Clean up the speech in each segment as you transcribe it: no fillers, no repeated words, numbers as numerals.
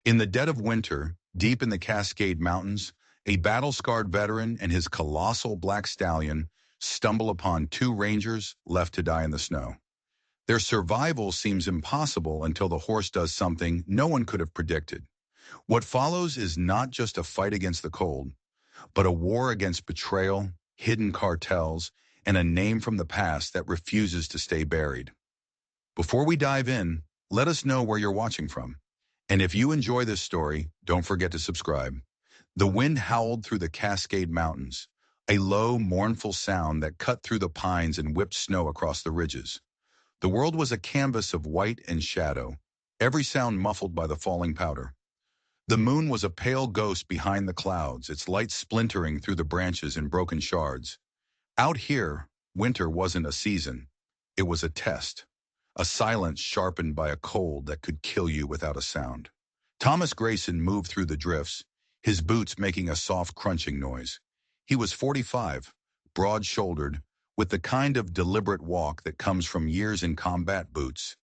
In the dead of winter, deep in the Cascade Mountains, a battle-scarred veteran and his colossal black stallion stumble upon two rangers left to die in the snow. Their survival seems impossible until the horse does something no one could have predicted. What follows is not just a fight against the cold, but a war against betrayal, hidden cartels, and a name from the past that refuses to stay buried. Before we dive in, let us know where you're watching from. And if you enjoy this story, don't forget to subscribe. The wind howled through the Cascade Mountains, a low, mournful sound that cut through the pines and whipped snow across the ridges. The world was a canvas of white and shadow, every sound muffled by the falling powder. The moon was a pale ghost behind the clouds, its light splintering through the branches in broken shards. Out here, winter wasn't a season. It was a test. A silence sharpened by a cold that could kill you without a sound. Thomas Grayson moved through the drifts, his boots making a soft crunching noise. He was 45, broad-shouldered, with the kind of deliberate walk that comes from years in combat boots.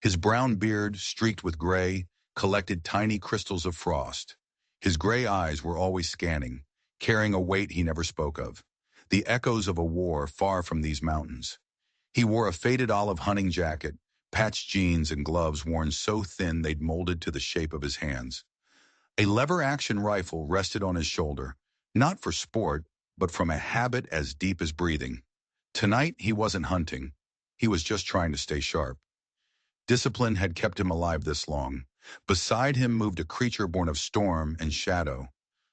His brown beard, streaked with gray, collected tiny crystals of frost. His gray eyes were always scanning, carrying a weight he never spoke of, the echoes of a war far from these mountains. He wore a faded olive hunting jacket, patched jeans, and gloves worn so thin they'd molded to the shape of his hands. A lever-action rifle rested on his shoulder, not for sport, but from a habit as deep as breathing. Tonight, he wasn't hunting. He was just trying to stay sharp. Discipline had kept him alive this long. Beside him moved a creature born of storm and shadow.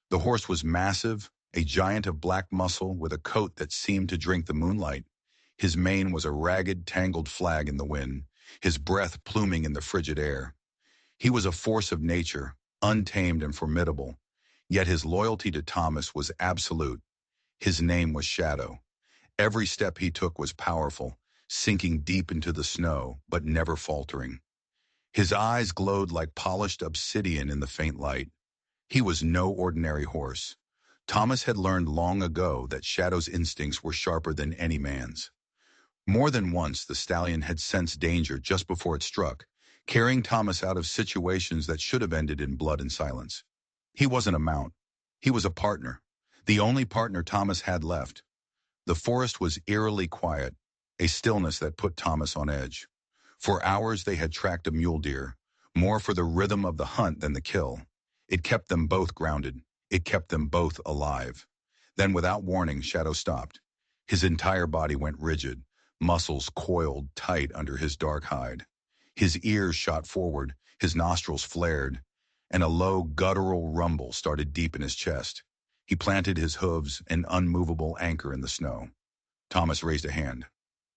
The horse was massive, a giant of black muscle with a coat that seemed to drink the moonlight. His mane was a ragged, tangled flag in the wind, his breath pluming in the frigid air. He was a force of nature, untamed and formidable, yet his loyalty to Thomas was absolute. His name was Shadow. Every step he took was powerful, sinking deep into the snow, but never faltering. His eyes glowed like polished obsidian in the faint light. He was no ordinary horse. Thomas had learned long ago that Shadow's instincts were sharper than any man's. More than once, the stallion had sensed danger just before it struck, carrying Thomas out of situations that should have ended in blood and silence. He wasn't a mount. He was a partner, the only partner Thomas had left. The forest was eerily quiet, a stillness that put Thomas on edge. For hours they had tracked a mule deer, more for the rhythm of the hunt than the kill. It kept them both grounded. It kept them both alive. Then, without warning, Shadow stopped. His entire body went rigid, muscles coiled tight under his dark hide. His ears shot forward, his nostrils flared, and a low, guttural rumble started deep in his chest. He planted his hooves, an unmovable anchor in the snow. Thomas raised a hand.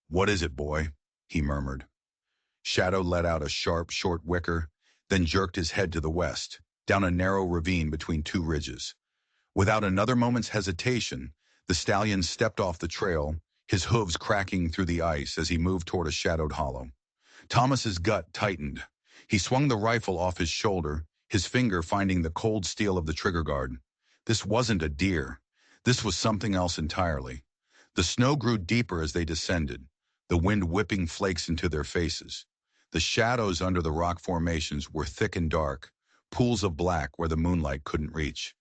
"What is it, boy?" he murmured. Shadow let out a sharp, short whicker, then jerked his head to the west, down a narrow ravine between two ridges. Without another moment's hesitation, the stallion stepped off the trail, his hooves cracking through the ice as he moved toward a shadowed hollow. Thomas's gut tightened. He swung the rifle off his shoulder, his finger finding the cold steel of the trigger guard. This wasn't a deer. This was something else entirely. The snow grew deeper as they descended, the wind whipping flakes into their faces. The shadows under the rock formations were thick and dark, pools of black where the moonlight couldn't reach.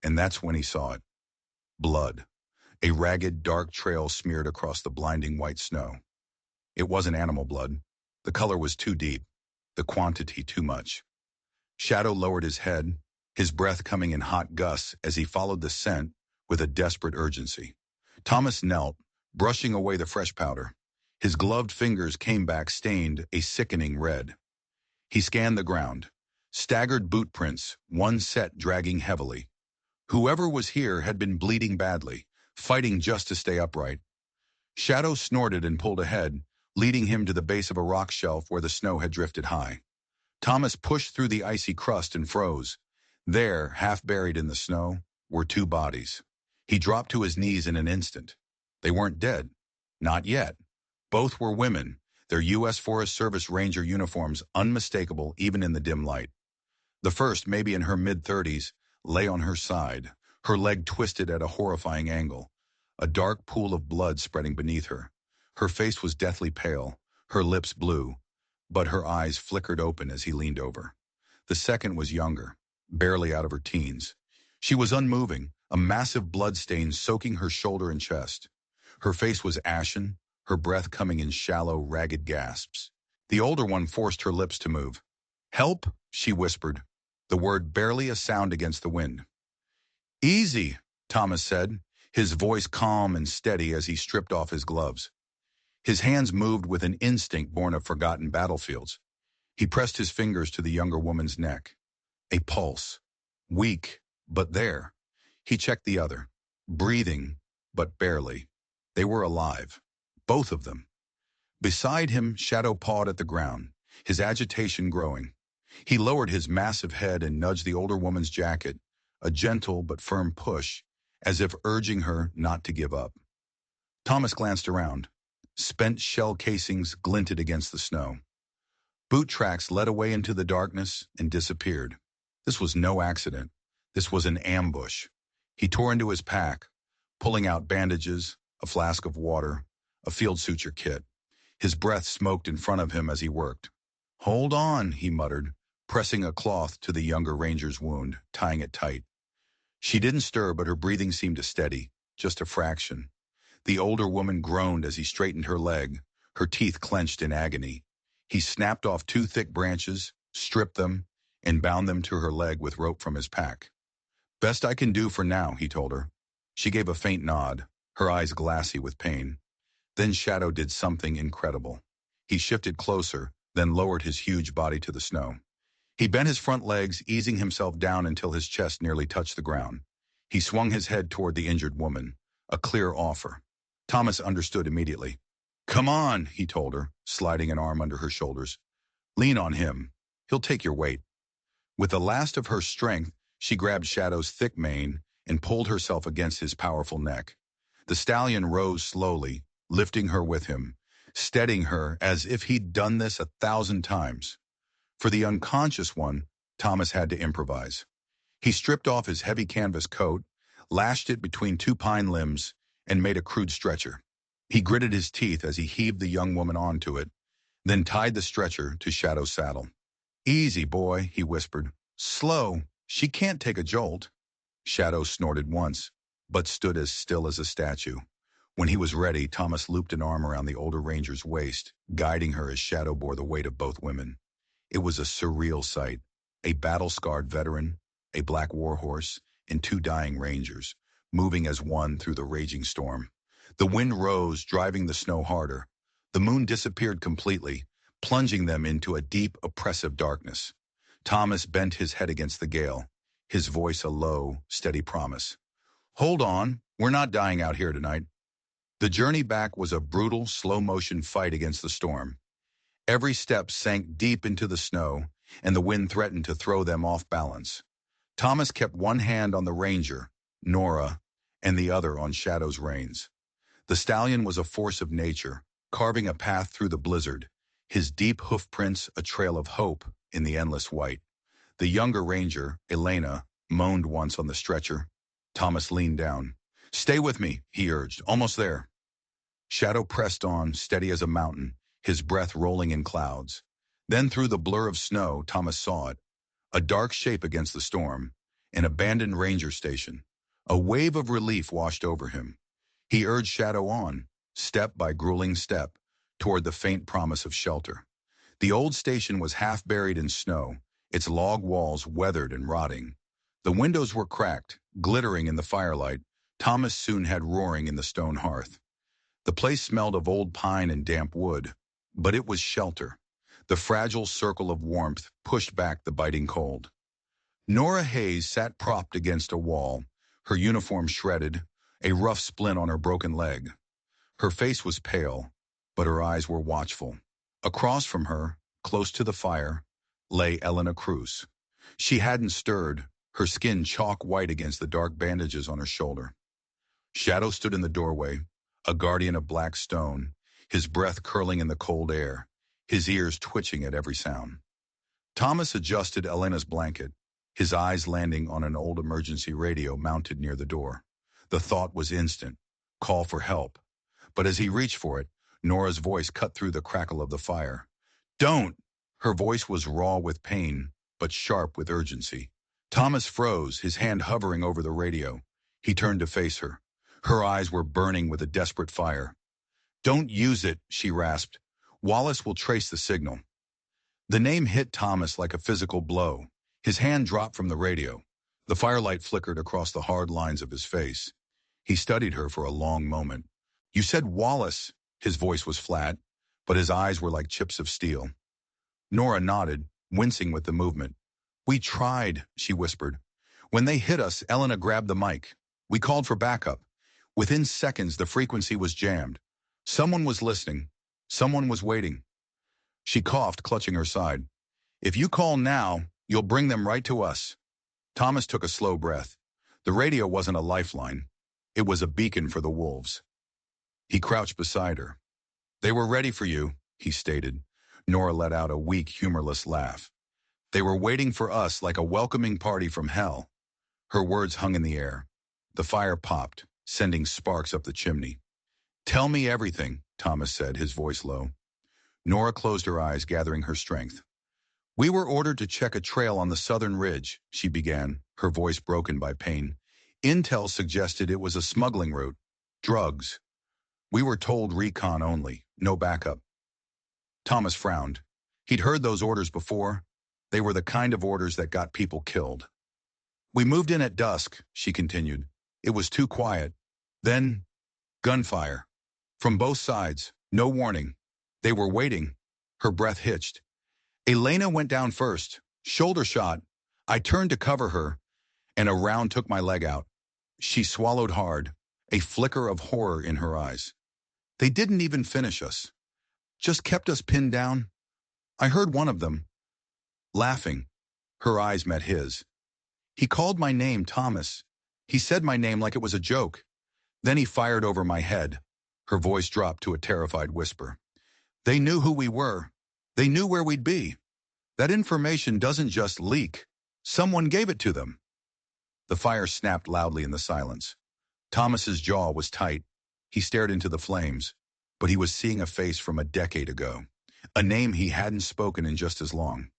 And that's when he saw it. Blood. A ragged, dark trail smeared across the blinding white snow. It wasn't animal blood. The color was too deep, the quantity too much. Shadow lowered his head, his breath coming in hot gusts as he followed the scent with a desperate urgency. Thomas knelt, brushing away the fresh powder. His gloved fingers came back stained a sickening red. He scanned the ground. Staggered boot prints, one set dragging heavily. Whoever was here had been bleeding badly, fighting just to stay upright. Shadow snorted and pulled ahead, leading him to the base of a rock shelf where the snow had drifted high. Thomas pushed through the icy crust and froze. There, half buried in the snow, were two bodies. He dropped to his knees in an instant. They weren't dead. Not yet. Both were women, their U.S. Forest Service Ranger uniforms unmistakable even in the dim light. The first, maybe in her mid-30s, lay on her side, her leg twisted at a horrifying angle, a dark pool of blood spreading beneath her. Her face was deathly pale, her lips blue, but her eyes flickered open as he leaned over. The second was younger, barely out of her teens. She was unmoving, a massive blood stain soaking her shoulder and chest. Her face was ashen, her breath coming in shallow, ragged gasps. The older one forced her lips to move. "Help," she whispered, the word barely a sound against the wind. "Easy," Thomas said, his voice calm and steady as he stripped off his gloves. His hands moved with an instinct born of forgotten battlefields. He pressed his fingers to the younger woman's neck. A pulse. Weak, but there. He checked the other. Breathing, but barely. They were alive. Both of them. Beside him, Shadow pawed at the ground, his agitation growing. He lowered his massive head and nudged the older woman's jacket, a gentle but firm push, as if urging her not to give up. Thomas glanced around. Spent shell casings glinted against the snow. Boot tracks led away into the darkness and disappeared. This was no accident. This was an ambush. He tore into his pack, pulling out bandages, a flask of water, a field suture kit. His breath smoked in front of him as he worked. "Hold on," he muttered, pressing a cloth to the younger ranger's wound, tying it tight. She didn't stir, but her breathing seemed to steady, just a fraction. The older woman groaned as he straightened her leg, her teeth clenched in agony. He snapped off 2 thick branches, stripped them, and bound them to her leg with rope from his pack. "Best I can do for now," he told her. She gave a faint nod, her eyes glassy with pain. Then Shadow did something incredible. He shifted closer, then lowered his huge body to the snow. He bent his front legs, easing himself down until his chest nearly touched the ground. He swung his head toward the injured woman, a clear offer. Thomas understood immediately. "Come on," he told her, sliding an arm under her shoulders. "Lean on him. He'll take your weight." With the last of her strength, she grabbed Shadow's thick mane and pulled herself against his powerful neck. The stallion rose slowly, lifting her with him, steadying her as if he'd done this 1,000 times. For the unconscious one, Thomas had to improvise. He stripped off his heavy canvas coat, lashed it between 2 pine limbs, and made a crude stretcher. He gritted his teeth as he heaved the young woman onto it, then tied the stretcher to Shadow's saddle. "Easy, boy," he whispered. "Slow. She can't take a jolt." Shadow snorted once, but stood as still as a statue. When he was ready, Thomas looped an arm around the older ranger's waist, guiding her as Shadow bore the weight of both women. It was a surreal sight. A battle-scarred veteran, a black warhorse, and 2 dying rangers, moving as one through the raging storm. The wind rose, driving the snow harder. The moon disappeared completely, plunging them into a deep, oppressive darkness. Thomas bent his head against the gale, his voice a low, steady promise. "Hold on, we're not dying out here tonight." The journey back was a brutal, slow-motion fight against the storm. Every step sank deep into the snow, and the wind threatened to throw them off balance. Thomas kept one hand on the ranger, Nora, and the other on Shadow's reins. The stallion was a force of nature, carving a path through the blizzard, his deep hoofprints a trail of hope in the endless white. The younger ranger, Elena, moaned once on the stretcher. Thomas leaned down. "Stay with me," he urged. "Almost there." Shadow pressed on, steady as a mountain, his breath rolling in clouds. Then through the blur of snow, Thomas saw it. A dark shape against the storm, an abandoned ranger station. A wave of relief washed over him. He urged Shadow on, step by grueling step, toward the faint promise of shelter. The old station was half buried in snow, its log walls weathered and rotting. The windows were cracked, glittering in the firelight. Thomas soon had roaring in the stone hearth. The place smelled of old pine and damp wood, but it was shelter. The fragile circle of warmth pushed back the biting cold. Nora Hayes sat propped against a wall, her uniform shredded, a rough splint on her broken leg. Her face was pale, but her eyes were watchful. Across from her, close to the fire, lay Elena Cruz. She hadn't stirred, her skin chalk white against the dark bandages on her shoulder. Shadow stood in the doorway, a guardian of black stone, his breath curling in the cold air, his ears twitching at every sound. Thomas adjusted Elena's blanket, his eyes landing on an old emergency radio mounted near the door. The thought was instant, call for help. But as he reached for it, Nora's voice cut through the crackle of the fire. "Don't!" Her voice was raw with pain, but sharp with urgency. Thomas froze, his hand hovering over the radio. He turned to face her. Her eyes were burning with a desperate fire. "Don't use it," she rasped. "Wallace will trace the signal." The name hit Thomas like a physical blow. His hand dropped from the radio. The firelight flickered across the hard lines of his face. He studied her for a long moment. "You said Wallace." His voice was flat, but his eyes were like chips of steel. Nora nodded, wincing with the movement. "We tried," she whispered. "When they hit us, Elena grabbed the mic. We called for backup. Within seconds, the frequency was jammed. Someone was listening. Someone was waiting." She coughed, clutching her side. "If you call now, you'll bring them right to us." Thomas took a slow breath. The radio wasn't a lifeline. It was a beacon for the wolves. He crouched beside her. "They were ready for you," he stated. Nora let out a weak, humorless laugh. "They were waiting for us like a welcoming party from hell." Her words hung in the air. The fire popped, sending sparks up the chimney. "Tell me everything," Thomas said, his voice low. Nora closed her eyes, gathering her strength. "We were ordered to check a trail on the southern ridge," she began, her voice broken by pain. "Intel suggested it was a smuggling route. Drugs. We were told recon only, no backup." Thomas frowned. He'd heard those orders before. They were the kind of orders that got people killed. "We moved in at dusk," she continued. "It was too quiet. Then, gunfire. From both sides, no warning. They were waiting." Her breath hitched. "Elena went down first, shoulder shot. I turned to cover her, and a round took my leg out." She swallowed hard, a flicker of horror in her eyes. "They didn't even finish us. Just kept us pinned down. I heard one of them laughing." Her eyes met his. "He called my name, Thomas. He said my name like it was a joke. Then he fired over my head." Her voice dropped to a terrified whisper. "They knew who we were. They knew where we'd be. That information doesn't just leak. Someone gave it to them." The fire snapped loudly in the silence. Thomas's jaw was tight. He stared into the flames, but he was seeing a face from a decade ago, a name he hadn't spoken in just as long.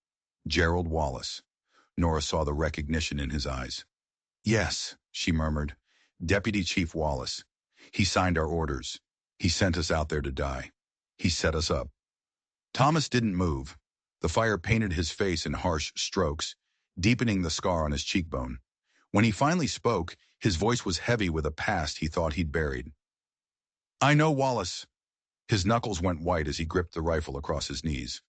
Gerald Wallace. Nora saw the recognition in his eyes. "Yes," she murmured. "Deputy Chief Wallace. He signed our orders. He sent us out there to die. He set us up." Thomas didn't move. The fire painted his face in harsh strokes, deepening the scar on his cheekbone. When he finally spoke, his voice was heavy with a past he thought he'd buried. "I know Wallace." His knuckles went white as he gripped the rifle across his knees.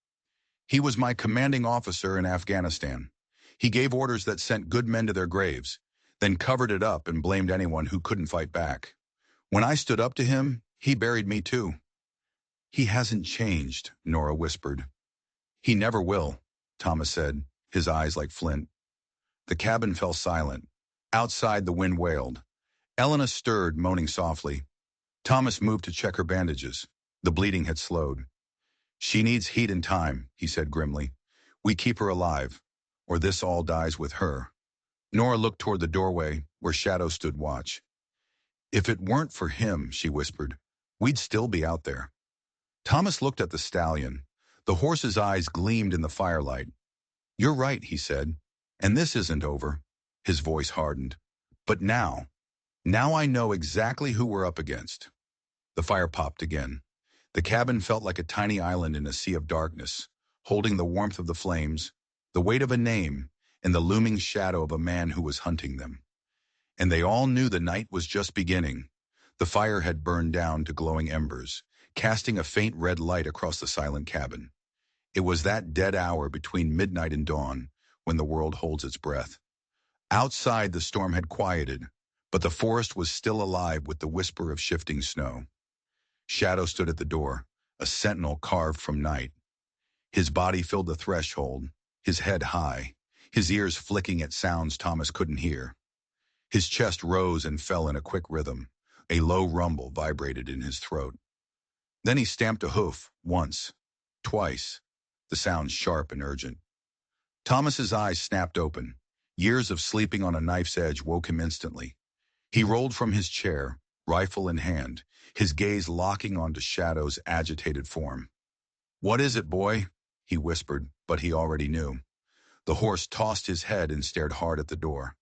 "He was my commanding officer in Afghanistan. He gave orders that sent good men to their graves, then covered it up and blamed anyone who couldn't fight back. When I stood up to him, he buried me too." "He hasn't changed," Nora whispered. "He never will," Thomas said, his eyes like flint. The cabin fell silent. Outside, the wind wailed. Elena stirred, moaning softly. Thomas moved to check her bandages. The bleeding had slowed. "She needs heat and time," he said grimly. "We keep her alive, or this all dies with her." Nora looked toward the doorway, where Shadow stood watch. "If it weren't for him," she whispered, "we'd still be out there." Thomas looked at the stallion. The horse's eyes gleamed in the firelight. "You're right," he said. "And this isn't over." His voice hardened. "But now I know exactly who we're up against." The fire popped again. The cabin felt like a tiny island in a sea of darkness, holding the warmth of the flames, the weight of a name, and the looming shadow of a man who was hunting them. And they all knew the night was just beginning. The fire had burned down to glowing embers, casting a faint red light across the silent cabin. It was that dead hour between midnight and dawn, when the world holds its breath. Outside, the storm had quieted, but the forest was still alive with the whisper of shifting snow. Shadow stood at the door, a sentinel carved from night. His body filled the threshold, his head high, his ears flicking at sounds Thomas couldn't hear. His chest rose and fell in a quick rhythm. A low rumble vibrated in his throat. Then he stamped a hoof, once, twice, the sound sharp and urgent. Thomas's eyes snapped open. Years of sleeping on a knife's edge woke him instantly. He rolled from his chair, rifle in hand, his gaze locking onto Shadow's agitated form. "What is it, boy?" he whispered, but he already knew. The horse tossed his head and stared hard at the door.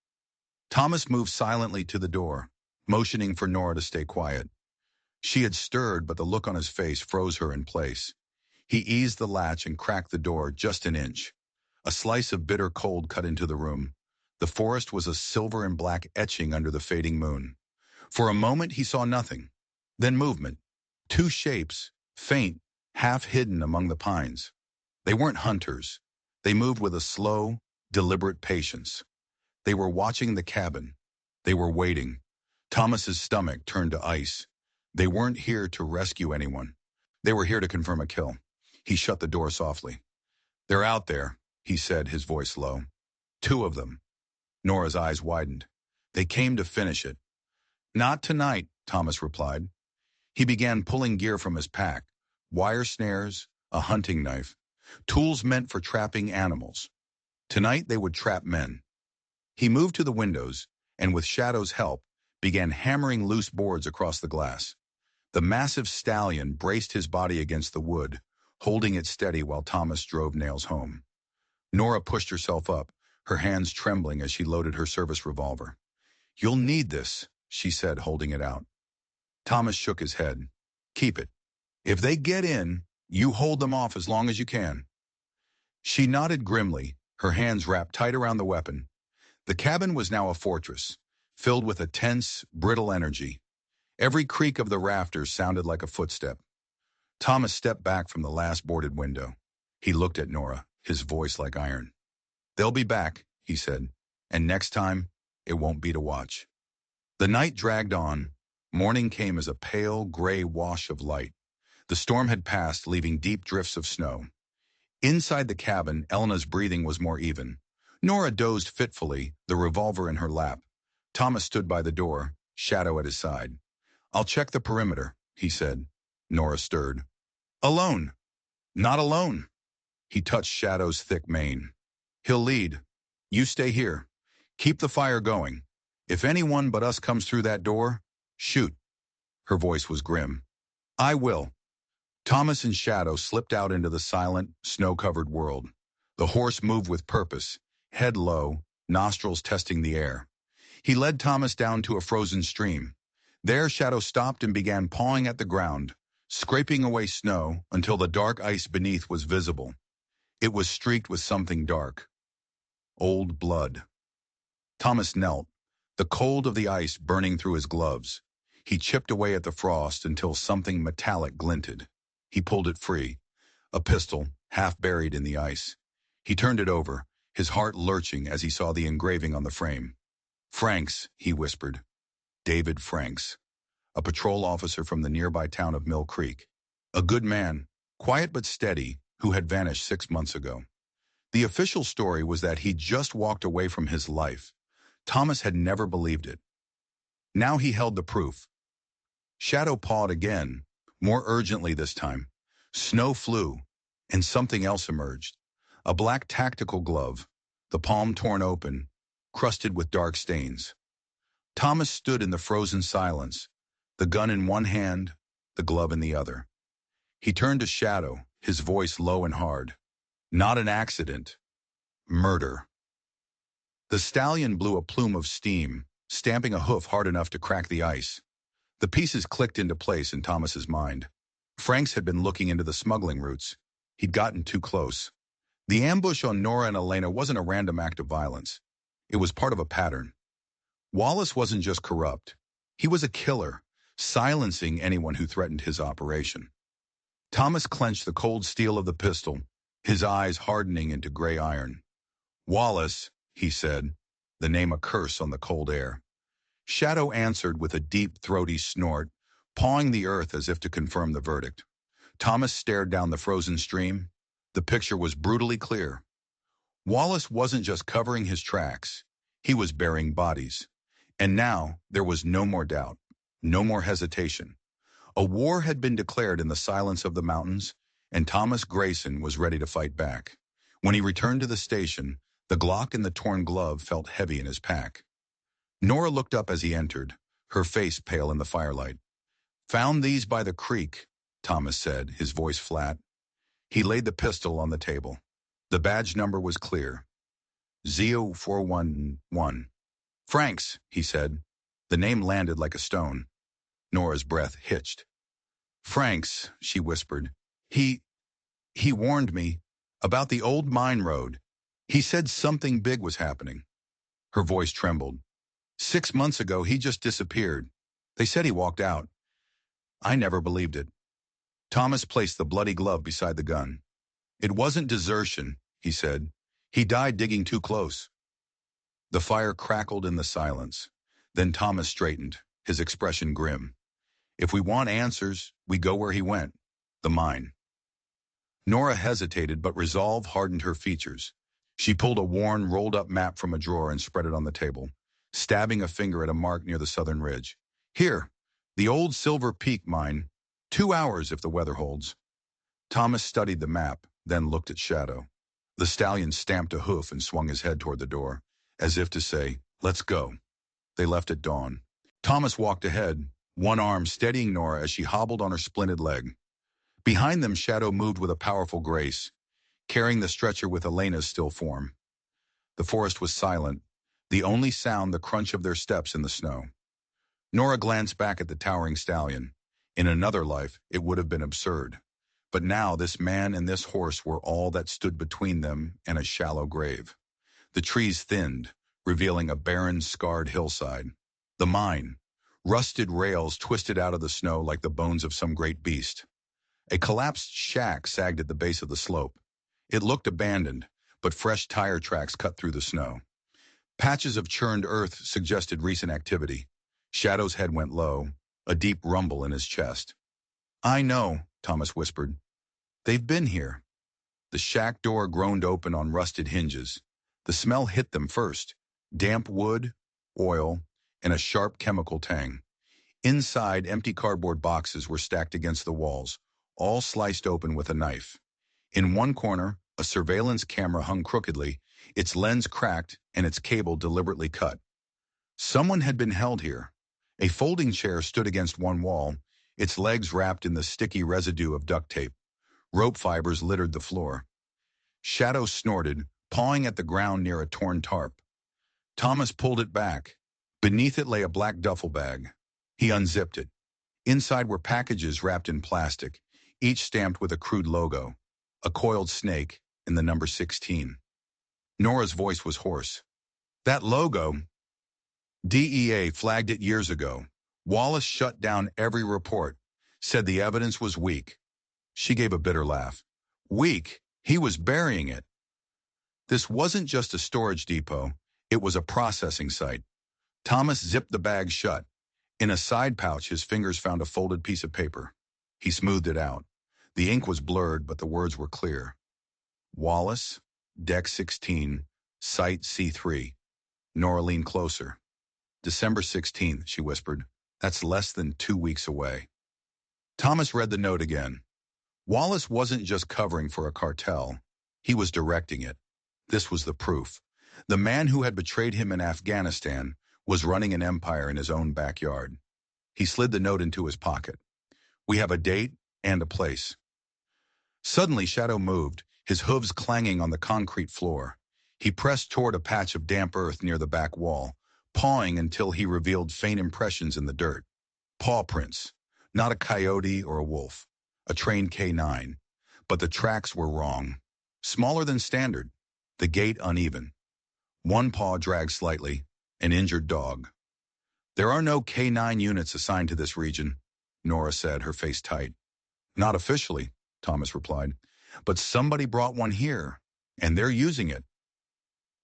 Thomas moved silently to the door, motioning for Nora to stay quiet. She had stirred, but the look on his face froze her in place. He eased the latch and cracked the door just an inch. A slice of bitter cold cut into the room. The forest was a silver and black etching under the fading moon. For a moment he saw nothing. Then movement. Two shapes, faint, half hidden among the pines. They weren't hunters. They moved with a slow, deliberate patience. They were watching the cabin. They were waiting. Thomas's stomach turned to ice. They weren't here to rescue anyone. They were here to confirm a kill. He shut the door softly. "They're out there," he said, his voice low. "Two of them." Nora's eyes widened. "They came to finish it." "Not tonight," Thomas replied. He began pulling gear from his pack. Wire snares, a hunting knife, tools meant for trapping animals. Tonight they would trap men. He moved to the windows, and with Shadow's help, began hammering loose boards across the glass. The massive stallion braced his body against the wood, holding it steady while Thomas drove nails home. Nora pushed herself up, her hands trembling as she loaded her service revolver. "You'll need this," she said, holding it out. Thomas shook his head. "Keep it. If they get in, you hold them off as long as you can." She nodded grimly, her hands wrapped tight around the weapon. The cabin was now a fortress, filled with a tense, brittle energy. Every creak of the rafters sounded like a footstep. Thomas stepped back from the last boarded window. He looked at Nora, his voice like iron. "They'll be back," he said, "and next time, it won't be to watch." The night dragged on. Morning came as a pale, gray wash of light. The storm had passed, leaving deep drifts of snow. Inside the cabin, Elena's breathing was more even. Nora dozed fitfully, the revolver in her lap. Thomas stood by the door, Shadow at his side. "I'll check the perimeter," he said. Nora stirred. "Alone." "Not alone." He touched Shadow's thick mane. "He'll lead. You stay here. Keep the fire going. If anyone but us comes through that door, shoot." Her voice was grim. "I will." Thomas and Shadow slipped out into the silent, snow-covered world. The horse moved with purpose, head low, nostrils testing the air. He led Thomas down to a frozen stream. There, Shadow stopped and began pawing at the ground, scraping away snow until the dark ice beneath was visible. It was streaked with something dark. Old blood. Thomas knelt, the cold of the ice burning through his gloves. He chipped away at the frost until something metallic glinted. He pulled it free. A pistol, half buried in the ice. He turned it over, his heart lurching as he saw the engraving on the frame. "Franks," he whispered. David Franks, a patrol officer from the nearby town of Mill Creek. A good man, quiet but steady, who had vanished 6 months ago. The official story was that he just walked away from his life. Thomas had never believed it. Now he held the proof. Shadow pawed again, more urgently this time. Snow flew, and something else emerged. A black tactical glove, the palm torn open, crusted with dark stains. Thomas stood in the frozen silence, the gun in one hand, the glove in the other. He turned to Shadow, his voice low and hard. "Not an accident. Murder." The stallion blew a plume of steam, stamping a hoof hard enough to crack the ice. The pieces clicked into place in Thomas's mind. Franks had been looking into the smuggling routes. He'd gotten too close. The ambush on Nora and Elena wasn't a random act of violence. It was part of a pattern. Wallace wasn't just corrupt. He was a killer, silencing anyone who threatened his operation. Thomas clenched the cold steel of the pistol, his eyes hardening into gray iron. "Wallace," he said, the name a curse on the cold air. Shadow answered with a deep, throaty snort, pawing the earth as if to confirm the verdict. Thomas stared down the frozen stream. The picture was brutally clear. Wallace wasn't just covering his tracks. He was burying bodies. And now there was no more doubt, no more hesitation. A war had been declared in the silence of the mountains, and Thomas Grayson was ready to fight back. When he returned to the station, the Glock and the torn glove felt heavy in his pack. Nora looked up as he entered, her face pale in the firelight. "Found these by the creek," Thomas said, his voice flat. He laid the pistol on the table. The badge number was clear. Z0411. Franks, he said. The name landed like a stone. Nora's breath hitched. Franks, she whispered. He warned me about the old mine road. He said something big was happening. Her voice trembled. 6 months ago, he just disappeared. They said he walked out. I never believed it. Thomas placed the bloody glove beside the gun. It wasn't desertion, he said. He died digging too close. The fire crackled in the silence. Then Thomas straightened, his expression grim. If we want answers, we go where he went, the mine. Nora hesitated, but resolve hardened her features. She pulled a worn, rolled-up map from a drawer and spread it on the table, stabbing a finger at a mark near the southern ridge. Here, the old Silver Peak mine. 2 hours if the weather holds. Thomas studied the map, then looked at Shadow. The stallion stamped a hoof and swung his head toward the door, as if to say, let's go. They left at dawn. Thomas walked ahead, one arm steadying Nora as she hobbled on her splinted leg. Behind them, Shadow moved with a powerful grace, carrying the stretcher with Elena's still form. The forest was silent, the only sound the crunch of their steps in the snow. Nora glanced back at the towering stallion. In another life, it would have been absurd. But now this man and this horse were all that stood between them and a shallow grave. The trees thinned, revealing a barren, scarred hillside. The mine. Rusted rails twisted out of the snow like the bones of some great beast. A collapsed shack sagged at the base of the slope. It looked abandoned, but fresh tire tracks cut through the snow. Patches of churned earth suggested recent activity. Shadow's head went low, a deep rumble in his chest. I know, Thomas whispered. They've been here. The shack door groaned open on rusted hinges. The smell hit them first. Damp wood, oil, and a sharp chemical tang. Inside, empty cardboard boxes were stacked against the walls, all sliced open with a knife. In one corner, a surveillance camera hung crookedly, its lens cracked and its cable deliberately cut. Someone had been held here. A folding chair stood against one wall, its legs wrapped in the sticky residue of duct tape. Rope fibers littered the floor. Shadow snorted, pawing at the ground near a torn tarp. Thomas pulled it back. Beneath it lay a black duffel bag. He unzipped it. Inside were packages wrapped in plastic, each stamped with a crude logo, a coiled snake, and the number 16. Nora's voice was hoarse. That logo, DEA flagged it years ago. Wallace shut down every report, said the evidence was weak. She gave a bitter laugh. Weak? He was burying it. This wasn't just a storage depot, it was a processing site. Thomas zipped the bag shut. In a side pouch, his fingers found a folded piece of paper. He smoothed it out. The ink was blurred, but the words were clear. Wallace, Deck 16, Site C3. Nora leaned closer. December 16th, she whispered. That's less than 2 weeks away. Thomas read the note again. Wallace wasn't just covering for a cartel. He was directing it. This was the proof. The man who had betrayed him in Afghanistan was running an empire in his own backyard. He slid the note into his pocket. We have a date and a place. Suddenly, Shadow moved, his hooves clanging on the concrete floor. He pressed toward a patch of damp earth near the back wall, pawing until he revealed faint impressions in the dirt. Paw prints. Not a coyote or a wolf. A trained K9. But the tracks were wrong. Smaller than standard. The gait uneven. One paw dragged slightly. An injured dog. There are no K9 units assigned to this region, Nora said, her face tight. Not officially, Thomas replied. But somebody brought one here, and they're using it.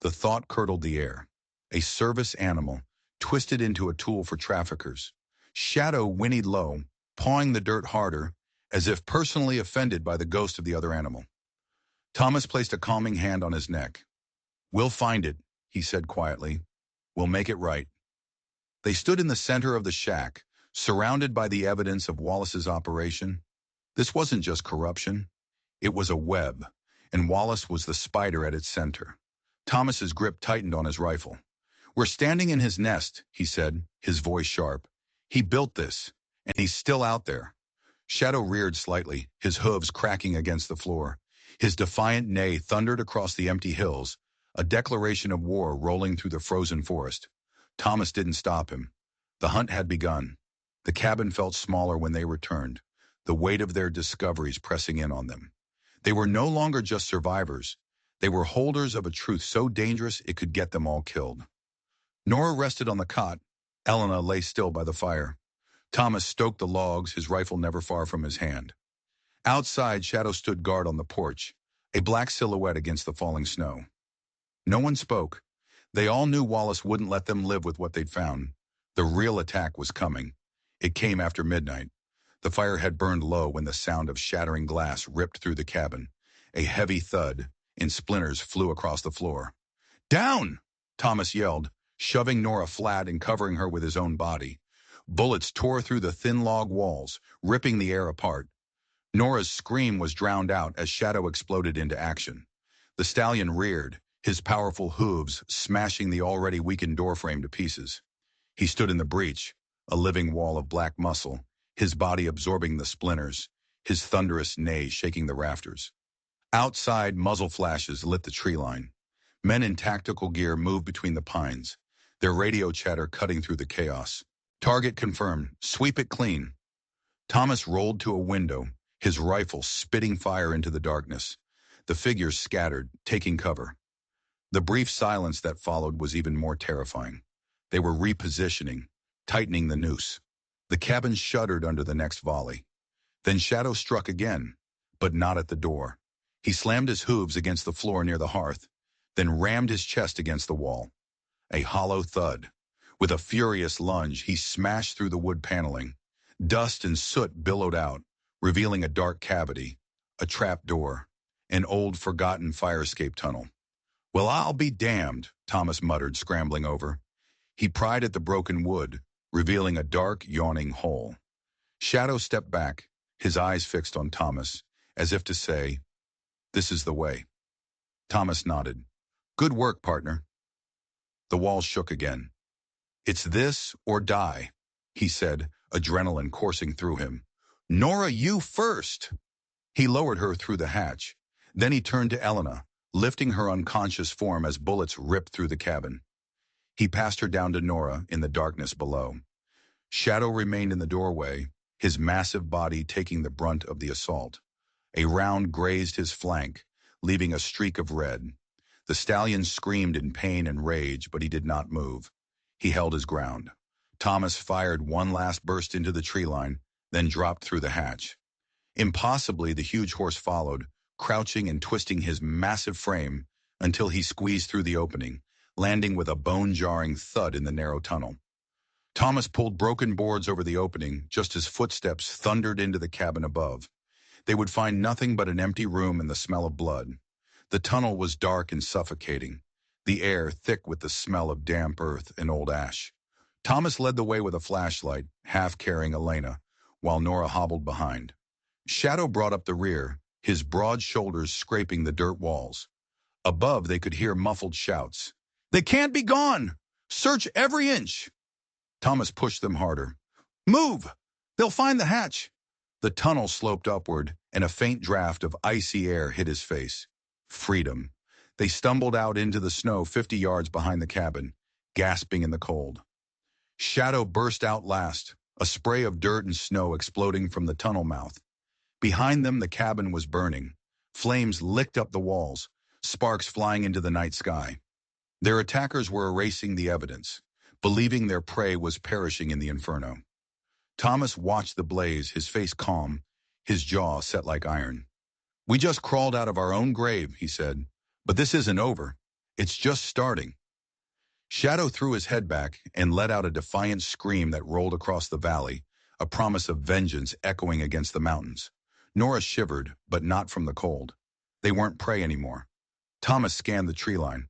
The thought curdled the air. A service animal, twisted into a tool for traffickers. Shadow whinnied low, pawing the dirt harder, as if personally offended by the ghost of the other animal. Thomas placed a calming hand on his neck. We'll find it, he said quietly. We'll make it right. They stood in the center of the shack, surrounded by the evidence of Wallace's operation. This wasn't just corruption. It was a web, and Wallace was the spider at its center. Thomas's grip tightened on his rifle. We're standing in his nest, he said, his voice sharp. He built this, and he's still out there. Shadow reared slightly, his hooves cracking against the floor. His defiant neigh thundered across the empty hills, a declaration of war rolling through the frozen forest. Thomas didn't stop him. The hunt had begun. The cabin felt smaller when they returned, the weight of their discoveries pressing in on them. They were no longer just survivors. They were holders of a truth so dangerous it could get them all killed. Nora rested on the cot. Elena lay still by the fire. Thomas stoked the logs, his rifle never far from his hand. Outside, Shadow stood guard on the porch, a black silhouette against the falling snow. No one spoke. They all knew Wallace wouldn't let them live with what they'd found. The real attack was coming. It came after midnight. The fire had burned low when the sound of shattering glass ripped through the cabin. A heavy thud, and splinters flew across the floor. "Down!" Thomas yelled, shoving Nora flat and covering her with his own body. Bullets tore through the thin log walls, ripping the air apart. Nora's scream was drowned out as Shadow exploded into action. The stallion reared, his powerful hooves smashing the already weakened doorframe to pieces. He stood in the breach, a living wall of black muscle, his body absorbing the splinters, his thunderous neigh shaking the rafters. Outside, muzzle flashes lit the tree line. Men in tactical gear moved between the pines, their radio chatter cutting through the chaos. "Target confirmed. Sweep it clean." Thomas rolled to a window, his rifle spitting fire into the darkness. The figures scattered, taking cover. The brief silence that followed was even more terrifying. They were repositioning, tightening the noose. The cabin shuddered under the next volley. Then Shadow struck again, but not at the door. He slammed his hooves against the floor near the hearth, then rammed his chest against the wall. A hollow thud. With a furious lunge, he smashed through the wood paneling. Dust and soot billowed out, revealing a dark cavity, a trap door, an old forgotten fire escape tunnel. "Well, I'll be damned," Thomas muttered, scrambling over. He pried at the broken wood, revealing a dark, yawning hole. Shadow stepped back, his eyes fixed on Thomas, as if to say, "This is the way." Thomas nodded. "Good work, partner." The walls shook again. "It's this or die," he said, adrenaline coursing through him. "Nora, you first!" He lowered her through the hatch. Then he turned to Elena, lifting her unconscious form as bullets ripped through the cabin. He passed her down to Nora in the darkness below. Shadow remained in the doorway, his massive body taking the brunt of the assault. A round grazed his flank, leaving a streak of red. The stallion screamed in pain and rage, but he did not move. He held his ground. Thomas fired one last burst into the tree line, then dropped through the hatch. Impossibly, the huge horse followed, crouching and twisting his massive frame until he squeezed through the opening, landing with a bone-jarring thud in the narrow tunnel. Thomas pulled broken boards over the opening just as footsteps thundered into the cabin above. They would find nothing but an empty room and the smell of blood. The tunnel was dark and suffocating, the air thick with the smell of damp earth and old ash. Thomas led the way with a flashlight, half carrying Elena, while Nora hobbled behind. Shadow brought up the rear, his broad shoulders scraping the dirt walls. Above, they could hear muffled shouts. "They can't be gone! Search every inch!" Thomas pushed them harder. "Move! They'll find the hatch!" The tunnel sloped upward, and a faint draft of icy air hit his face. Freedom. They stumbled out into the snow 50 yards behind the cabin, gasping in the cold. Shadow burst out last, a spray of dirt and snow exploding from the tunnel mouth. Behind them, the cabin was burning. Flames licked up the walls, sparks flying into the night sky. Their attackers were erasing the evidence, believing their prey was perishing in the inferno. Thomas watched the blaze, his face calm, his jaw set like iron. "We just crawled out of our own grave," he said. "But this isn't over. It's just starting." Shadow threw his head back and let out a defiant scream that rolled across the valley, a promise of vengeance echoing against the mountains. Nora shivered, but not from the cold. They weren't prey anymore. Thomas scanned the tree line.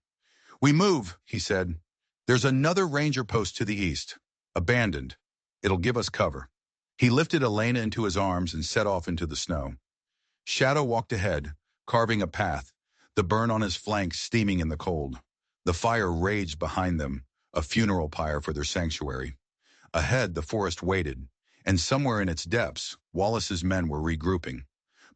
"We move," he said. "There's another ranger post to the east. Abandoned. It'll give us cover." He lifted Elena into his arms and set off into the snow. Shadow walked ahead, carving a path, the burn on his flank steaming in the cold. The fire raged behind them, a funeral pyre for their sanctuary. Ahead, the forest waited, and somewhere in its depths, Wallace's men were regrouping.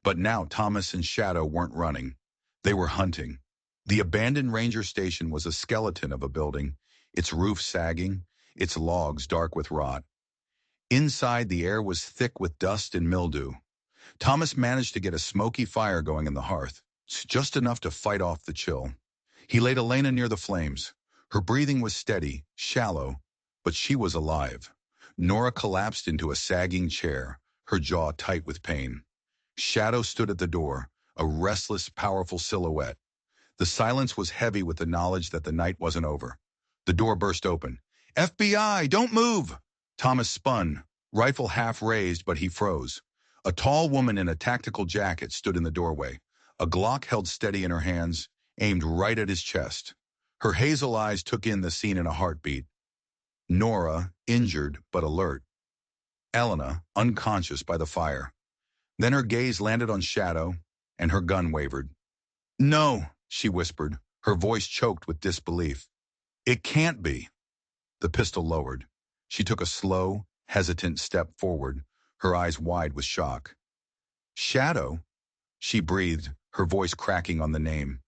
But now Thomas and Shadow weren't running. They were hunting. The abandoned ranger station was a skeleton of a building, its roof sagging, its logs dark with rot. Inside, the air was thick with dust and mildew. Thomas managed to get a smoky fire going in the hearth, just enough to fight off the chill. He laid Elena near the flames. Her breathing was steady, shallow, but she was alive. Nora collapsed into a sagging chair, her jaw tight with pain. Shadow stood at the door, a restless, powerful silhouette. The silence was heavy with the knowledge that the night wasn't over. The door burst open. FBI, don't move! Thomas spun, rifle half raised, but he froze. A tall woman in a tactical jacket stood in the doorway, a Glock held steady in her hands, aimed right at his chest. Her hazel eyes took in the scene in a heartbeat. Nora, injured but alert. Elena, unconscious by the fire. Then her gaze landed on Shadow, and her gun wavered. No, she whispered, her voice choked with disbelief. It can't be. The pistol lowered. She took a slow, hesitant step forward, her eyes wide with shock. Shadow, she breathed, her voice cracking on the name.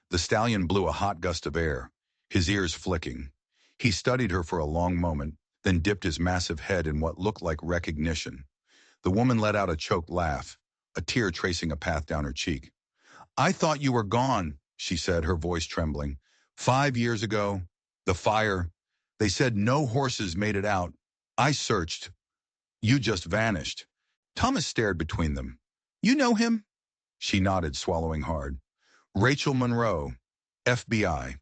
The stallion blew a hot gust of air, his ears flicking. He studied her for a long moment, then dipped his massive head in what looked like recognition. The woman let out a choked laugh, a tear tracing a path down her cheek. I thought you were gone, she said, her voice trembling. 5 years ago, the fire. They said no horses made it out. I searched. You just vanished. Thomas stared between them. You know him? She nodded, swallowing hard. Rachel Monroe, FBI.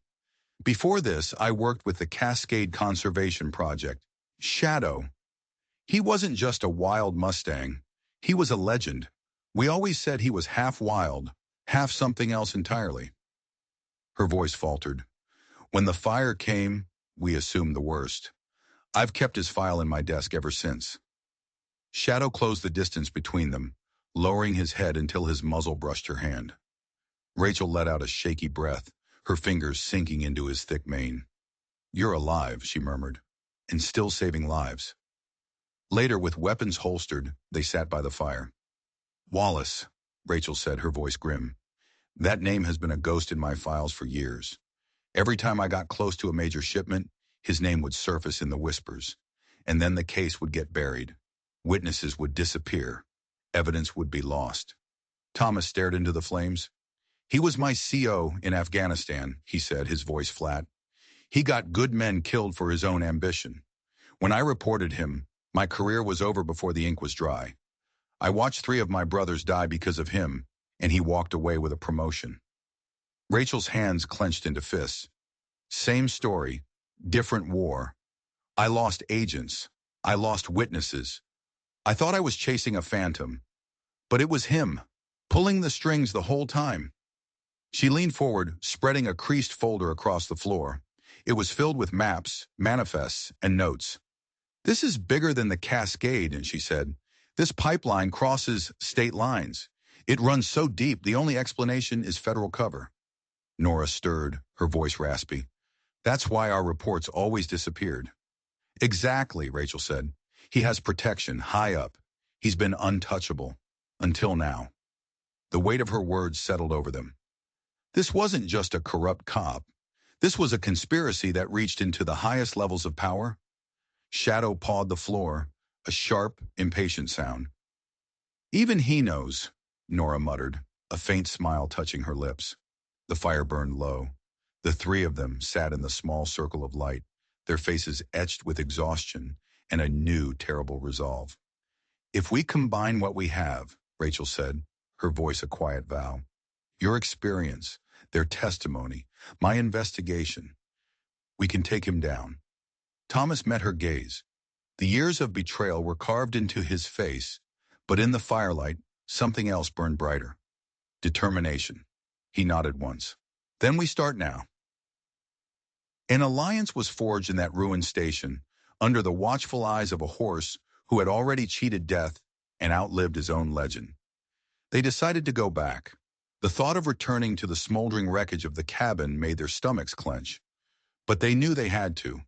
Before this, I worked with the Cascade Conservation Project. Shadow. He wasn't just a wild Mustang. He was a legend. We always said he was half wild, half something else entirely. Her voice faltered. When the fire came, we assumed the worst. I've kept his file in my desk ever since. Shadow closed the distance between them, lowering his head until his muzzle brushed her hand. Rachel let out a shaky breath, her fingers sinking into his thick mane. You're alive, she murmured, and still saving lives. Later, with weapons holstered, they sat by the fire. Wallace, Rachel said, her voice grim. That name has been a ghost in my files for years. Every time I got close to a major shipment, his name would surface in the whispers, and then the case would get buried. Witnesses would disappear. Evidence would be lost. Thomas stared into the flames. He was my CO in Afghanistan, he said, his voice flat. He got good men killed for his own ambition. When I reported him, my career was over before the ink was dry. I watched 3 of my brothers die because of him, and he walked away with a promotion. Rachel's hands clenched into fists. Same story, different war. I lost agents. I lost witnesses. I thought I was chasing a phantom, but it was him, pulling the strings the whole time. She leaned forward, spreading a creased folder across the floor. It was filled with maps, manifests, and notes. This is bigger than the Cascade, she said. This pipeline crosses state lines. It runs so deep, the only explanation is federal cover. Nora stirred, her voice raspy. That's why our reports always disappeared. Exactly, Rachel said. He has protection, high up. He's been untouchable. Until now. The weight of her words settled over them. This wasn't just a corrupt cop. This was a conspiracy that reached into the highest levels of power. Shadow pawed the floor, a sharp, impatient sound. Even he knows, Nora muttered, a faint smile touching her lips. The fire burned low. The 3 of them sat in the small circle of light, their faces etched with exhaustion and a new, terrible resolve. If we combine what we have, Rachel said, her voice a quiet vow, your experience, their testimony, my investigation, we can take him down. Thomas met her gaze. The years of betrayal were carved into his face, but in the firelight, something else burned brighter. Determination. He nodded once. Then we start now. An alliance was forged in that ruined station, under the watchful eyes of a horse who had already cheated death and outlived his own legend. They decided to go back. The thought of returning to the smoldering wreckage of the cabin made their stomachs clench. But they knew they had to.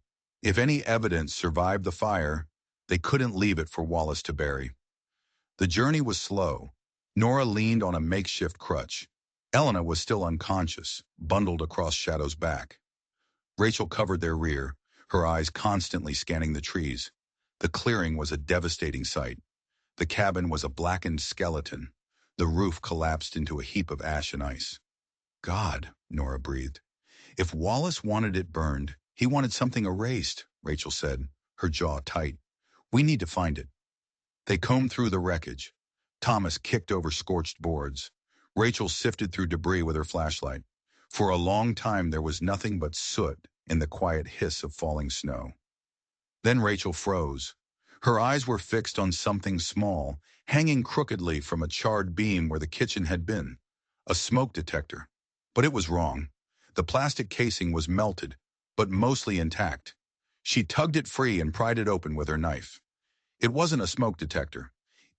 If any evidence survived the fire, they couldn't leave it for Wallace to bury. The journey was slow. Nora leaned on a makeshift crutch. Elena was still unconscious, bundled across Shadow's back. Rachel covered their rear, her eyes constantly scanning the trees. The clearing was a devastating sight. The cabin was a blackened skeleton. The roof collapsed into a heap of ash and ice. God, Nora breathed. If Wallace wanted it burned, he wanted something erased, Rachel said, her jaw tight. We need to find it. They combed through the wreckage. Thomas kicked over scorched boards. Rachel sifted through debris with her flashlight. For a long time there was nothing but soot and the quiet hiss of falling snow. Then Rachel froze. Her eyes were fixed on something small, hanging crookedly from a charred beam where the kitchen had been. A smoke detector. But it was wrong. The plastic casing was melted, but mostly intact. She tugged it free and pried it open with her knife. It wasn't a smoke detector.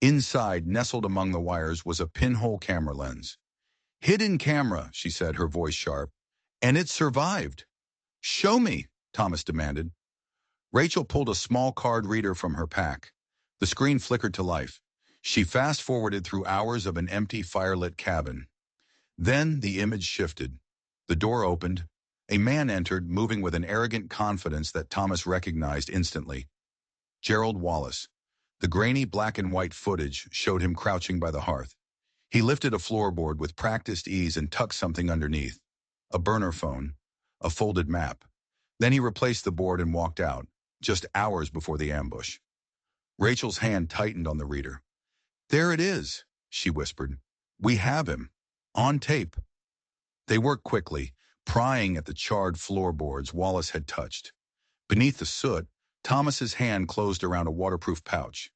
Inside, nestled among the wires, was a pinhole camera lens. Hidden camera, she said, her voice sharp. And it survived. Show me, Thomas demanded. Rachel pulled a small card reader from her pack. The screen flickered to life. She fast-forwarded through hours of an empty, firelit cabin. Then the image shifted. The door opened. A man entered, moving with an arrogant confidence that Thomas recognized instantly. Gerald Wallace. The grainy black and white footage showed him crouching by the hearth. He lifted a floorboard with practiced ease and tucked something underneath. A burner phone. A folded map. Then he replaced the board and walked out, just hours before the ambush. Rachel's hand tightened on the reader. There it is, she whispered. We have him. On tape. They worked quickly, prying at the charred floorboards Wallace had touched. Beneath the soot, Thomas's hand closed around a waterproof pouch.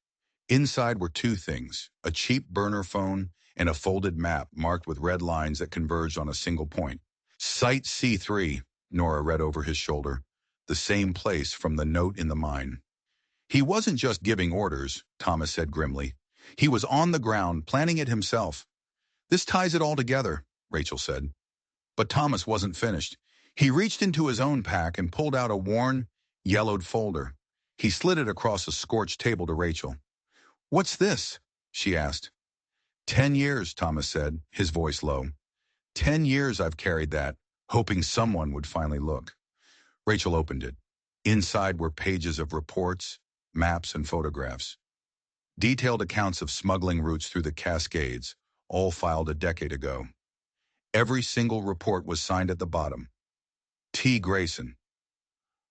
Inside were two things, a cheap burner phone and a folded map marked with red lines that converged on a single point. Site C3, Nora read over his shoulder, the same place from the note in the mine. He wasn't just giving orders, Thomas said grimly. He was on the ground, planning it himself. This ties it all together, Rachel said. But Thomas wasn't finished. He reached into his own pack and pulled out a worn, yellowed folder. He slid it across a scorched table to Rachel. What's this? She asked. 10 years, Thomas said, his voice low. 10 years I've carried that, hoping someone would finally look. Rachel opened it. Inside were pages of reports, maps, and photographs. Detailed accounts of smuggling routes through the Cascades, all filed a decade ago. Every single report was signed at the bottom. T. Grayson.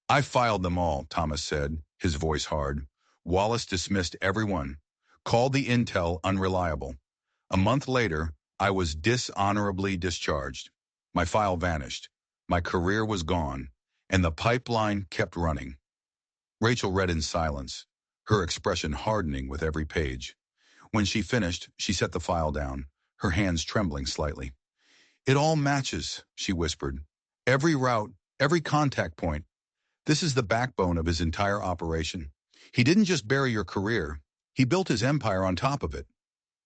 I filed them all, Thomas said, his voice hard. Wallace dismissed everyone, called the intel unreliable. A month later, I was dishonorably discharged. My file vanished. My career was gone, and the pipeline kept running. Rachel read in silence, her expression hardening with every page. When she finished, she set the file down, her hands trembling slightly. It all matches, she whispered. Every route, every contact point. This is the backbone of his entire operation. He didn't just bury your career. He built his empire on top of it.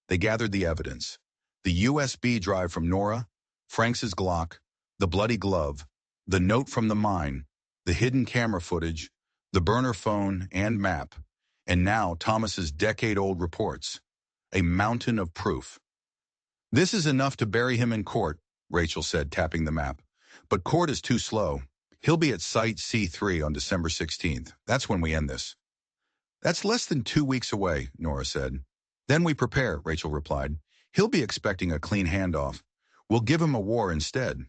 They gathered the evidence. The USB drive from Nora, Frank's Glock, the bloody glove, the note from the mine, the hidden camera footage, the burner phone and map, and now Thomas's decade-old reports. A mountain of proof. This is enough to bury him in court, Rachel said, tapping the map. But court is too slow. He'll be at Site C3 on December 16th. That's when we end this. That's less than 2 weeks away, Nora said. Then we prepare, Rachel replied. He'll be expecting a clean handoff. We'll give him a war instead.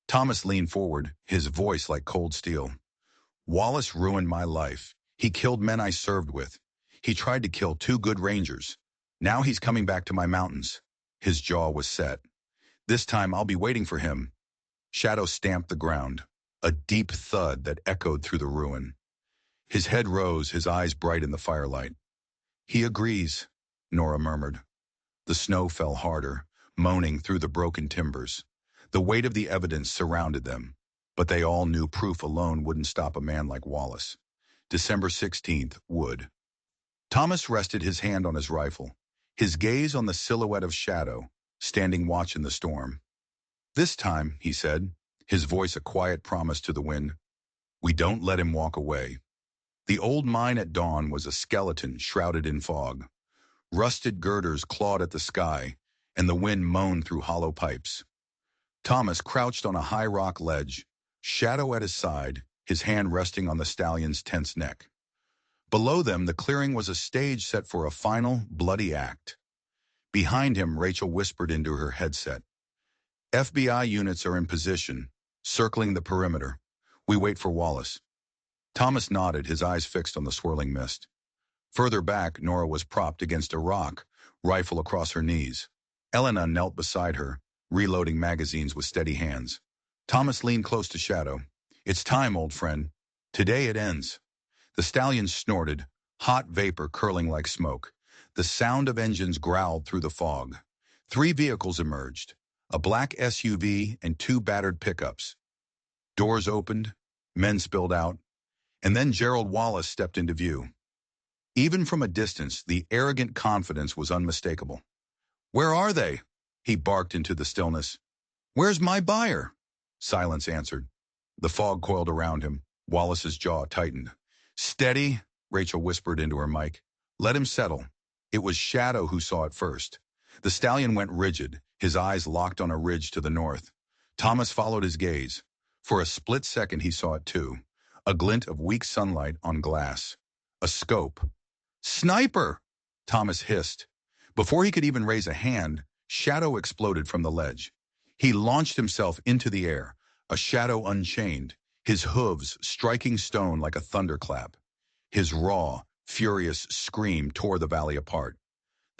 Thomas leaned forward, his voice like cold steel. Wallace ruined my life. He killed men I served with. He tried to kill 2 good rangers. Now he's coming back to my mountains. His jaw was set. This time I'll be waiting for him. Shadow stamped the ground, a deep thud that echoed through the ruin. His head rose, his eyes bright in the firelight. He agrees, Nora murmured. The snow fell harder, moaning through the broken timbers. The weight of the evidence surrounded them, but they all knew proof alone wouldn't stop a man like Wallace. December 16th would. Thomas rested his hand on his rifle, his gaze on the silhouette of Shadow, standing watch in the storm. This time, he said, his voice a quiet promise to the wind, we don't let him walk away. The old mine at dawn was a skeleton shrouded in fog. Rusted girders clawed at the sky, and the wind moaned through hollow pipes. Thomas crouched on a high rock ledge, Shadow at his side, his hand resting on the stallion's tense neck. Below them, the clearing was a stage set for a final, bloody act. Behind him, Rachel whispered into her headset. FBI units are in position, circling the perimeter. We wait for Wallace. Thomas nodded, his eyes fixed on the swirling mist. Further back, Nora was propped against a rock, rifle across her knees. Elena knelt beside her, reloading magazines with steady hands. Thomas leaned close to Shadow. It's time, old friend. Today it ends. The stallion snorted, hot vapor curling like smoke. The sound of engines growled through the fog. 3 vehicles emerged, a black SUV and 2 battered pickups. Doors opened, men spilled out, and then Gerald Wallace stepped into view. Even from a distance, the arrogant confidence was unmistakable. Where are they? He barked into the stillness. Where's my buyer? Silence answered. The fog coiled around him. Wallace's jaw tightened. Steady, Rachel whispered into her mic. Let him settle. It was Shadow who saw it first. The stallion went rigid, his eyes locked on a ridge to the north. Thomas followed his gaze. For a split second he saw it too. A glint of weak sunlight on glass. A scope. Sniper! Thomas hissed. Before he could even raise a hand, Shadow exploded from the ledge. He launched himself into the air, a shadow unchained, his hooves striking stone like a thunderclap. His raw, furious scream tore the valley apart.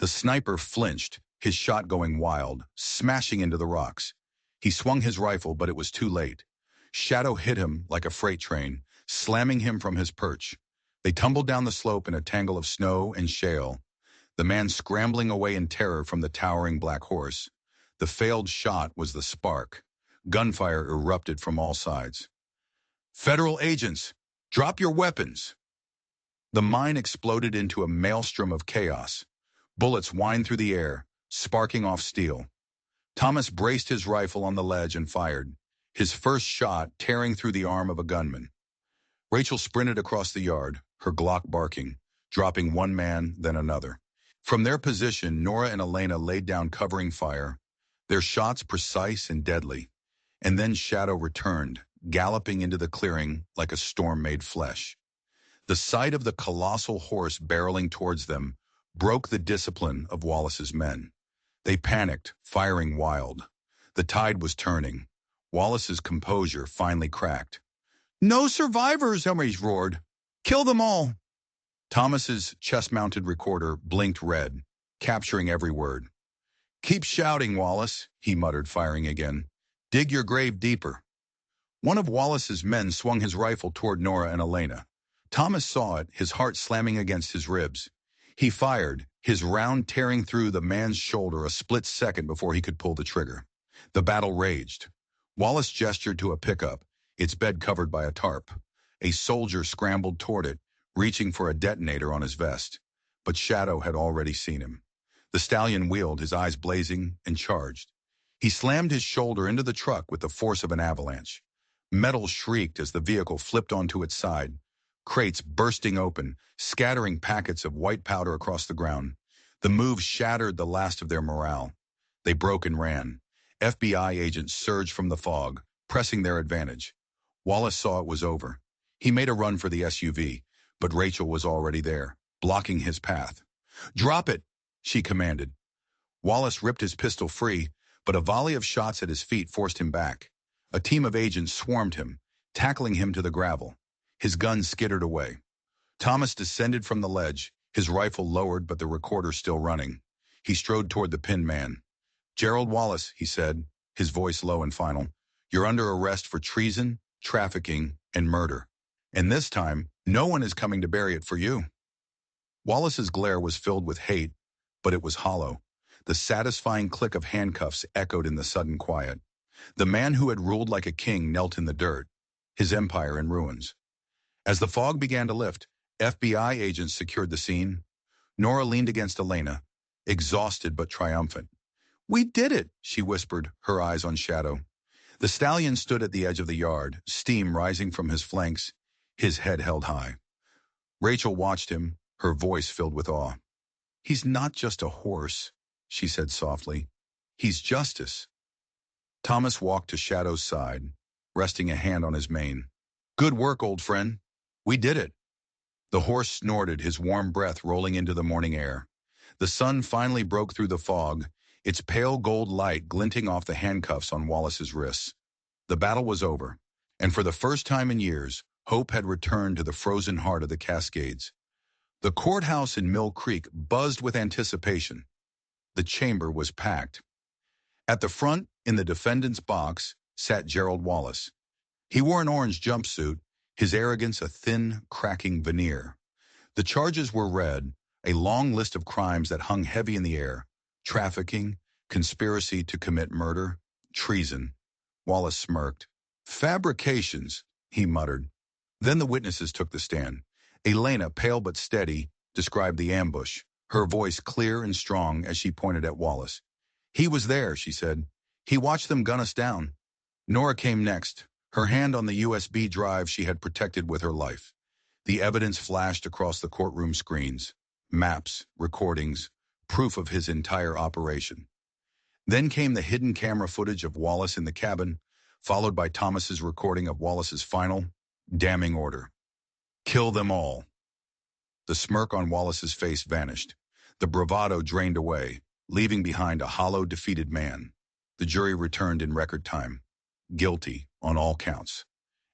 The sniper flinched, his shot going wild, smashing into the rocks. He swung his rifle, but it was too late. Shadow hit him like a freight train, slamming him from his perch. They tumbled down the slope in a tangle of snow and shale, the man scrambling away in terror from the towering black horse. The failed shot was the spark. Gunfire erupted from all sides. Federal agents, drop your weapons! The mine exploded into a maelstrom of chaos. Bullets whined through the air, sparking off steel. Thomas braced his rifle on the ledge and fired, his first shot tearing through the arm of a gunman. Rachel sprinted across the yard, her Glock barking, dropping one man, then another. From their position, Nora and Elena laid down covering fire, their shots precise and deadly. And then Shadow returned, galloping into the clearing like a storm made flesh. The sight of the colossal horse barreling towards them broke the discipline of Wallace's men. They panicked, firing wild. The tide was turning. Wallace's composure finally cracked. No survivors, Emery roared. Kill them all. Thomas's chest-mounted recorder blinked red, capturing every word. Keep shouting, Wallace, he muttered, firing again. Dig your grave deeper. One of Wallace's men swung his rifle toward Nora and Elena. Thomas saw it, his heart slamming against his ribs. He fired, his round tearing through the man's shoulder a split second before he could pull the trigger. The battle raged. Wallace gestured to a pickup, its bed covered by a tarp. A soldier scrambled toward it, reaching for a detonator on his vest. But Shadow had already seen him. The stallion wheeled, his eyes blazing, and charged. He slammed his shoulder into the truck with the force of an avalanche. Metal shrieked as the vehicle flipped onto its side, crates bursting open, scattering packets of white powder across the ground. The move shattered the last of their morale. They broke and ran. FBI agents surged from the fog, pressing their advantage. Wallace saw it was over. He made a run for the SUV, but Rachel was already there, blocking his path. Drop it, she commanded. Wallace ripped his pistol free, but a volley of shots at his feet forced him back. A team of agents swarmed him, tackling him to the gravel. His gun skittered away. Thomas descended from the ledge, his rifle lowered but the recorder still running. He strode toward the pinned man. Gerald Wallace, he said, his voice low and final. You're under arrest for treason, trafficking, and murder. And this time, no one is coming to bury it for you. Wallace's glare was filled with hate, but it was hollow. The satisfying click of handcuffs echoed in the sudden quiet. The man who had ruled like a king knelt in the dirt, his empire in ruins. As the fog began to lift, FBI agents secured the scene. Nora leaned against Elena, exhausted but triumphant. We did it, she whispered, her eyes on Shadow. The stallion stood at the edge of the yard, steam rising from his flanks, his head held high. Rachel watched him, her voice filled with awe. He's not just a horse, she said softly. He's justice. Thomas walked to Shadow's side, resting a hand on his mane. Good work, old friend. We did it. The horse snorted, his warm breath rolling into the morning air. The sun finally broke through the fog, its pale gold light glinting off the handcuffs on Wallace's wrists. The battle was over, and for the first time in years, hope had returned to the frozen heart of the Cascades. The courthouse in Mill Creek buzzed with anticipation. The chamber was packed. At the front, in the defendant's box, sat Gerald Wallace. He wore an orange jumpsuit, his arrogance a thin, cracking veneer. The charges were read, a long list of crimes that hung heavy in the air: trafficking, conspiracy to commit murder, treason. Wallace smirked. Fabrications, he muttered. Then the witnesses took the stand. Elena, pale but steady, described the ambush, her voice clear and strong as she pointed at Wallace. He was there, she said. He watched them gun us down. Nora came next, her hand on the USB drive she had protected with her life. The evidence flashed across the courtroom screens. Maps, recordings, proof of his entire operation. Then came the hidden camera footage of Wallace in the cabin, followed by Thomas's recording of Wallace's final, damning order. Kill them all. The smirk on Wallace's face vanished. The bravado drained away, leaving behind a hollow, defeated man. The jury returned in record time. Guilty on all counts.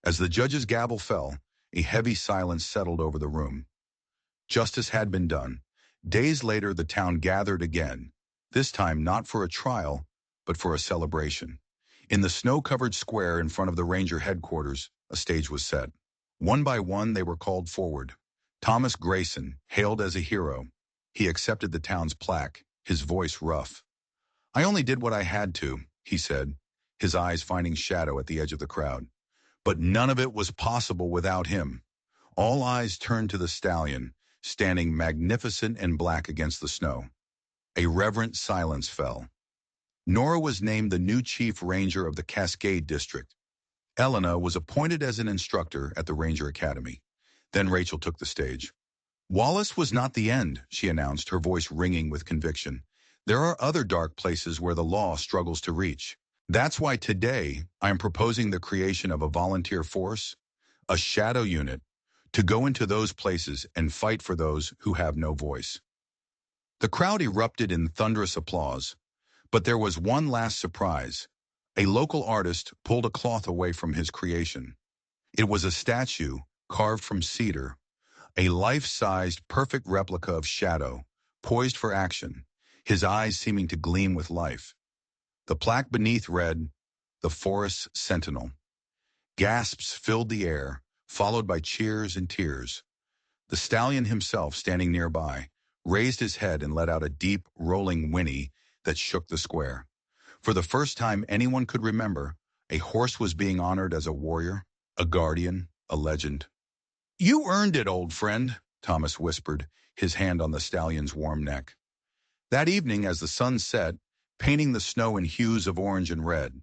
As the judge's gavel fell, a heavy silence settled over the room. Justice had been done. Days later, the town gathered again, this time not for a trial, but for a celebration. In the snow-covered square in front of the ranger headquarters, a stage was set. One by one, they were called forward. Thomas Grayson, hailed as a hero. He accepted the town's plaque, his voice rough. I only did what I had to, he said, his eyes finding shadow at the edge of the crowd. But none of it was possible without him. All eyes turned to the stallion, standing magnificent and black against the snow. A reverent silence fell. Nora was named the new chief ranger of the Cascade District. Elena was appointed as an instructor at the Ranger Academy. Then Rachel took the stage. Wallace was not the end, she announced, her voice ringing with conviction. There are other dark places where the law struggles to reach. That's why today I am proposing the creation of a volunteer force, a shadow unit, to go into those places and fight for those who have no voice. The crowd erupted in thunderous applause, but there was one last surprise. A local artist pulled a cloth away from his creation. It was a statue carved from cedar, a life-sized, perfect replica of Shadow, poised for action, his eyes seeming to gleam with life. The plaque beneath read, "The Forest's Sentinel." Gasps filled the air, followed by cheers and tears. The stallion himself, standing nearby, raised his head and let out a deep, rolling whinny that shook the square. For the first time anyone could remember, a horse was being honored as a warrior, a guardian, a legend. You earned it, old friend, Thomas whispered, his hand on the stallion's warm neck. That evening, as the sun set, painting the snow in hues of orange and red,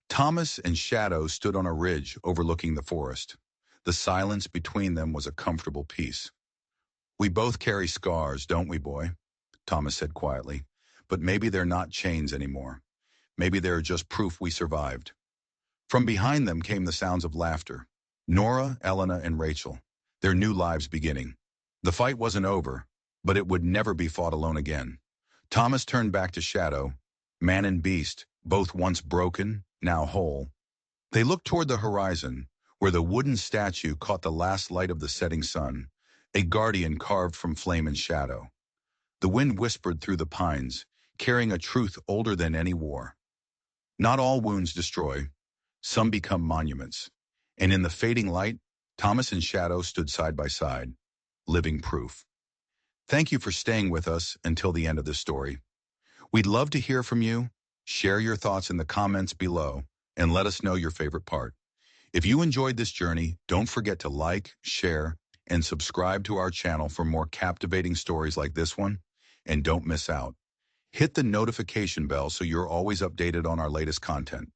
Thomas and Shadow stood on a ridge overlooking the forest. The silence between them was a comfortable peace. We both carry scars, don't we, boy? Thomas said quietly. But maybe they're not chains anymore. Maybe they're just proof we survived. From behind them came the sounds of laughter. Nora, Elena, and Rachel, their new lives beginning. The fight wasn't over, but it would never be fought alone again. Thomas turned back to Shadow, man and beast, both once broken, now whole. They looked toward the horizon, where the wooden statue caught the last light of the setting sun, a guardian carved from flame and shadow. The wind whispered through the pines, carrying a truth older than any war. Not all wounds destroy, some become monuments. And in the fading light, Thomas and Shadow stood side by side, living proof. Thank you for staying with us until the end of this story. We'd love to hear from you. Share your thoughts in the comments below and let us know your favorite part. If you enjoyed this journey, don't forget to like, share, and subscribe to our channel for more captivating stories like this one. And don't miss out. Hit the notification bell so you're always updated on our latest content.